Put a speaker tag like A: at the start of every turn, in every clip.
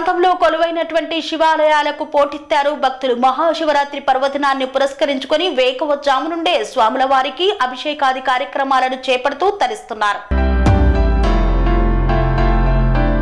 A: ప్రాంతంలో కొలువైనటువంటి శివాలయాలకు పోటెత్తారు భక్తులు. మహాశివరాత్రి పర్వదినాన్ని పురస్కరించుకొని వేకువజాము నుండే స్వాముల వారికి అభిషేకాది కార్యక్రమాలను చేపడుతూ తరిస్తున్నారు.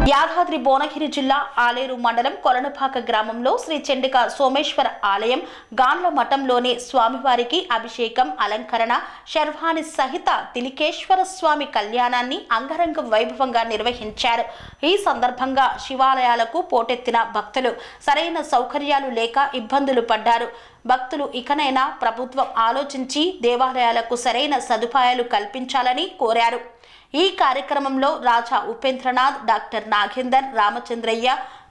A: యాదాద్రి భువనగిరి జిల్లా ఆలేరు మండలం కొలనుపాక గ్రామంలో శ్రీ చండిక సోమేశ్వర ఆలయం గాన్ల మఠంలోని స్వామివారికి అభిషేకం, అలంకరణ, శర్వాణి సహిత తిలికేశ్వర స్వామి కళ్యాణాన్ని అంగరంగ వైభవంగా నిర్వహించారు. ఈ సందర్భంగా శివాలయాలకు పోటెత్తిన భక్తులు సరైన సౌకర్యాలు లేక ఇబ్బందులు పడ్డారు. భక్తులు ఇకనైనా ప్రభుత్వం ఆలోచించి దేవాలయాలకు సరైన సదుపాయాలు కల్పించాలని కోరారు. ఈ కార్యక్రమంలో రాజా ఉపేంద్రనాథ్, డాక్టర్ నాగేందర్, రామచంద్రయ్య,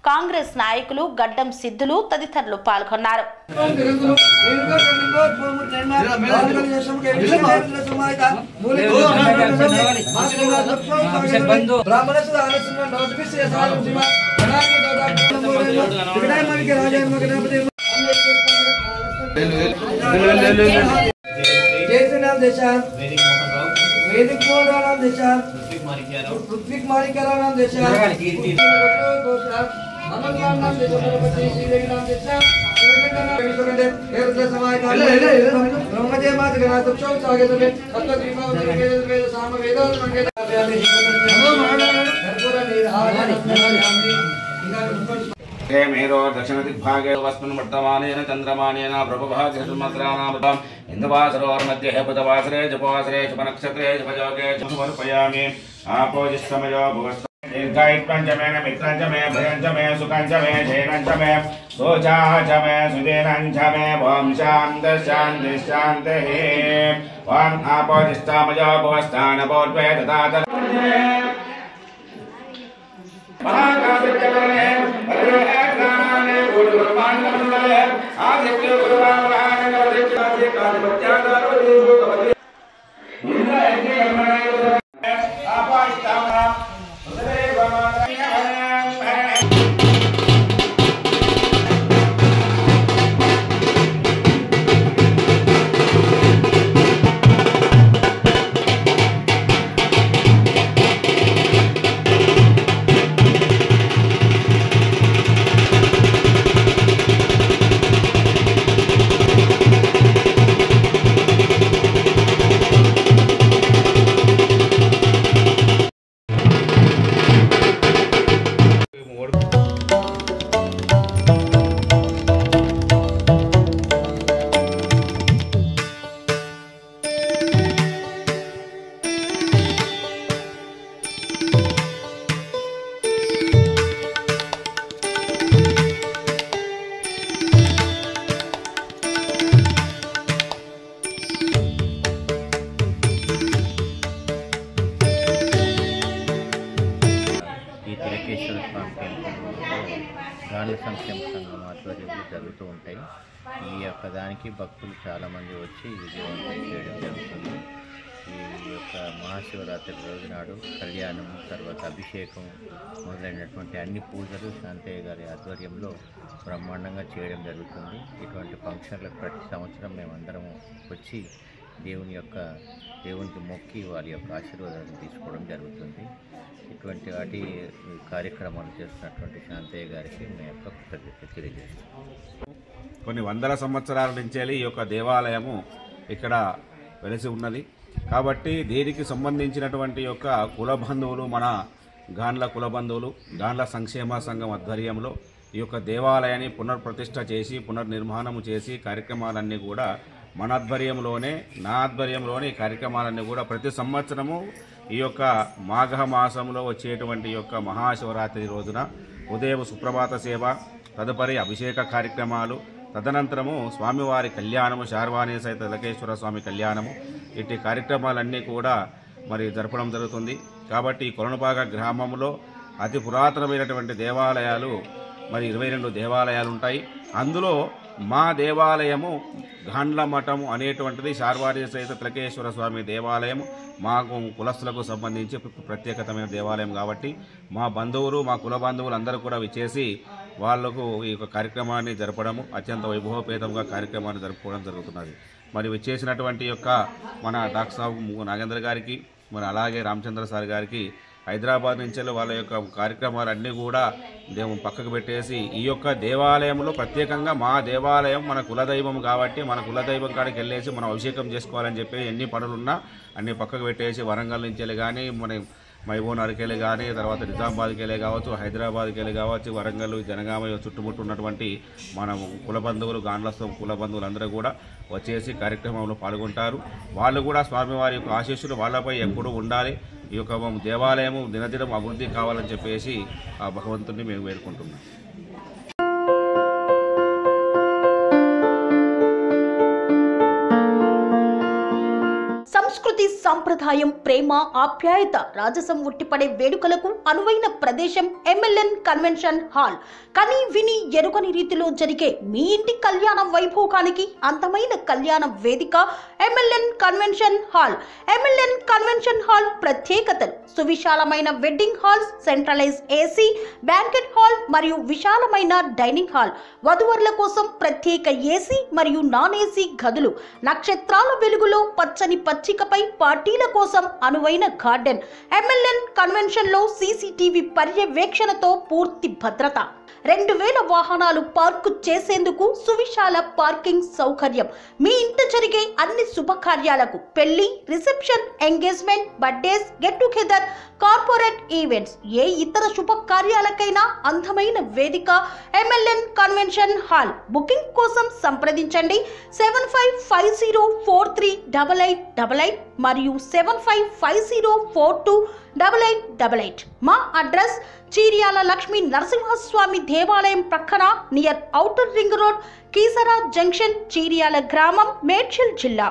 A: కాంగ్రెస్ నాయకులు గడ్డం సిద్ధులు తదితరులు పాల్గొన్నారు.
B: वैदिक नाम देशा ऋत्विक मालिका नाम देशा अमरनाथ नाम देशा सरस्वती श्रीदेवी नाम देशा समाज ब्रह्मजय मात गणात चौक आगे तो सप्त त्रिभाव वेद साम वेद
C: मेरो दक्षिण दिग्भागे वस्मिन् वर्तमानेन चन्द्रमानेन प्रभभागेषुमन्त्राणाम् इन्दुवासरोर्मध्ये बुधवासरे जपवासरे शुभनक्षत्रे शुभयोगे समर्पयामि आपोजिस्तमयो भुवस्व दीर्घायुष्पञ्चमेन मित्रञ्चमे भयञ्चमे सुखञ्चमे जयनञ्चमे सोचाचमे सुधीरञ्चमे ॐ शान्तिः ॐ आपोजिस्तमयो भुवस्तानपूर्वे ददात
D: గాండ్ల సంక్షేమ సంఘం ఆధ్వర్యంలో జరుగుతూ ఉంటాయి. ఈ యొక్క దానికి భక్తులు చాలామంది వచ్చి విజయవంతం చేయడం జరుగుతుంది. ఈ యొక్క మహాశివరాత్రి రోజు నాడు కళ్యాణం, తర్వాత అభిషేకం మొదలైనటువంటి అన్ని పూజలు శాంతయ్య గారి ఆధ్వర్యంలో బ్రహ్మాండంగా చేయడం జరుగుతుంది. ఇటువంటి ఫంక్షన్లకు ప్రతి సంవత్సరం మేమందరం వచ్చి దేవునికి మొక్కి వారి యొక్క ఆశీర్వాదాన్ని తీసుకోవడం జరుగుతుంది. ఇటువంటి వాటి కార్యక్రమాలు చేస్తున్నటువంటి శాంతయ్య గారికి మేము యొక్క కృతజ్ఞత తెలియజేస్తాం.
C: కొన్ని వందల సంవత్సరాల నుంచి ఈ యొక్క దేవాలయము ఇక్కడ వెలిసి ఉన్నది. కాబట్టి దీనికి సంబంధించినటువంటి యొక్క కుల బంధువులు, మన గాండ్ల కుల బంధువులు, గాండ్ల సంక్షేమ సంఘం ఆధ్వర్యంలో ఈ యొక్క దేవాలయాన్ని పునర్ప్రతిష్ఠ చేసి పునర్నిర్మాణం చేసి కార్యక్రమాలన్నీ కూడా మన ఆధ్వర్యంలోనే, నా ఆధ్వర్యంలోనే ఈ కార్యక్రమాలన్నీ కూడా ప్రతి సంవత్సరము ఈ యొక్క మాఘ మాసంలో వచ్చేటువంటి యొక్క మహాశివరాత్రి రోజున ఉదయం సుప్రభాత సేవ, తదుపరి అభిషేక కార్యక్రమాలు, తదనంతరము స్వామివారి కళ్యాణము, శార్వాణి సహిత తిలకేశ్వర స్వామి కళ్యాణము, ఇట్టి కార్యక్రమాలన్నీ కూడా మరి జరపడం జరుగుతుంది. కాబట్టి ఈ కొలనుపాక గ్రామంలో అతి పురాతనమైనటువంటి దేవాలయాలు మరి 22 దేవాలయాలు ఉంటాయి. అందులో మా దేవాలయము గాండ్ల మఠము అనేటువంటిది శార్వాణి సహిత తిలకేశ్వర స్వామి దేవాలయము మాకు కులస్తులకు సంబంధించి ప్రత్యేకతమైన దేవాలయం. కాబట్టి మా బంధువులు, మా కుల బంధువులు అందరూ కూడా విచ్చేసి వాళ్లకు ఈ యొక్క కార్యక్రమాన్ని జరపడము, అత్యంత వైభవపేతంగా కార్యక్రమాన్ని జరుపుకోవడం జరుగుతున్నది. మరి విచ్చేసినటువంటి యొక్క మన డాక్టర్ సాబు నాగేంద్ర గారికి, మరి అలాగే రామచంద్ర సార్ గారికి హైదరాబాద్ నుంచి వాళ్ళ యొక్క కార్యక్రమాలన్నీ కూడా పక్కకు పెట్టేసి ఈ యొక్క దేవాలయంలో ప్రత్యేకంగా మా దేవాలయం మన కులదైవం కాబట్టి మన కులదైవం కాడికి వెళ్ళేసి మనం అభిషేకం చేసుకోవాలని చెప్పి ఎన్ని పనులున్నా అన్ని పక్కకు పెట్టేసి వరంగల్ నుంచి వెళ్ళి కానీ మన మహబూబ్నగర్కి వెళ్ళి కానీ తర్వాత నిజామాబాద్కి వెళ్ళి కావచ్చు, హైదరాబాద్కి వెళ్ళి కావచ్చు, వరంగల్ జనగామ చుట్టుముట్టు ఉన్నటువంటి మన కుల బంధువులు గాండ్లస్తం కుల బంధువులు అందరూ కూడా వచ్చేసి కార్యక్రమంలో పాల్గొంటారు. వాళ్ళు కూడా స్వామివారి యొక్క ఆశీస్సులు వాళ్ళపై ఎప్పుడూ ఉండాలి. ఈ యొక్క దేవాలయము దినదినం అభివృద్ధి కావాలని చెప్పేసి ఆ భగవంతుడిని మేము వేడుకుంటున్నాం.
A: సంస్కృతి సంప్రదాయం ప్రేమ ఆప్యాయత రాజసం ఉట్టిపడే వేడుకలకు అనువైన ప్రదేశం MLN కన్వెన్షన్ హాల్. కని విని ఎరుగని రీతిలో జరిగే మీ ఇంటి కళ్యాణ వైభోగానికి అందమైన కళ్యాణ వేదిక MLN convention hall. MLN convention hall ప్రత్యేకతలు: సువిశాలమైన wedding halls, centralise AC banquet hall మరియు విశాలమైన డైనింగ్ హాల్, వధువరుల కోసం ప్రత్యేక AC మరియు నాన్ AC గదులు, నక్షత్రాల వెలుగులో పచ్చని పచ్చికపై పార్టీల కోసం అనువైన గార్డెన్. MLN కన్వెన్షన్ లో CCTV పర్యవేక్షణతో పూర్తి భద్రత. 2000 వాహనాలు పార్కు చేసేందుకు సువిశాల పార్కింగ్ సౌకర్యం. మీ ఇంట జరిగే అన్ని శుభకార్యాలకు, పెళ్లి, reception, engagement, birthdays, get together, corporate events, ఏ ఇతర శుభకార్యాలకైనా అందమైన వేదిక MLN కన్వెన్షన్ హాల్. బుకింగ్ కోసం సంప్రదించండి 7550438888 మరియు 7550428888. మా అడ్రస్ చీర్యాల లక్ష్మీ నరసింహస్వామి దేవాలయం ప్రక్కన near outer ring road, Keesara junction, Cheeryal గ్రామం, మేడ్చల్ జిల్లా.